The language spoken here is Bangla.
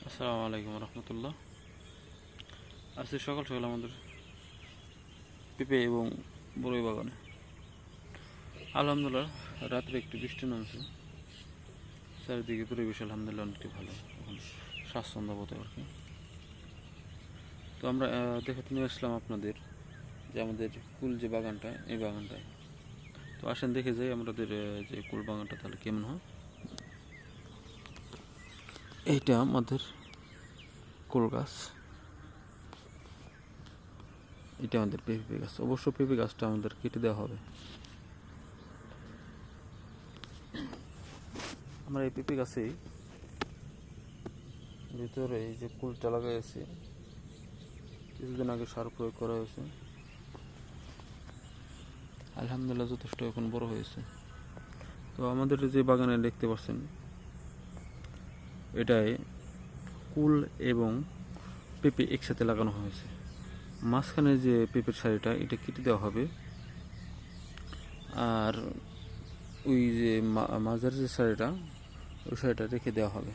আসসালামু আলাইকুম রহমতুল্লাহ। আজকে সকাল সকাল আমাদের পেঁপে এবং বড়ই বাগানে আলহামদুলিল্লাহ রাত্রে একটু বৃষ্টি নামছে। চারিদিকে পরিবেশ আলহামদুলিল্লাহ অনেকটি ভালো, এখন স্বাচ্ছন্দ্য বোধ আর কি। তো আমরা দেখাতে নিয়ে আসলাম আপনাদের যে আমাদের কুল যে বাগানটা, এই বাগানটায় তো আসেন দেখে যাই আমাদের যে কুল বাগানটা তাহলে কেমন হয়। এইটা আমাদের কুল গাছ, এটা আমাদের পেঁপে গাছ। অবশ্য পেঁপে গাছটা আমাদের কেটে দেওয়া হবে। আমরা এই পেঁপে গাছেই ভিতরে এই যে কুলটা লাগাইছি, কিছুদিন আগে সার প্রয়োগ করা হয়েছে। আলহামদুলিল্লাহ যথেষ্ট এখন বড় হয়েছে। তো আমাদের যে বাগানে দেখতে পাচ্ছেন, এটায় কুল এবং পেঁপে একসাথে লাগানো হয়েছে। মাঝখানে যে পেঁপের সারিটা, এটা কেটে দেওয়া হবে, আর ওই যে মাঝের যে সারিটা, ওই সারিটা রেখে দেওয়া হবে।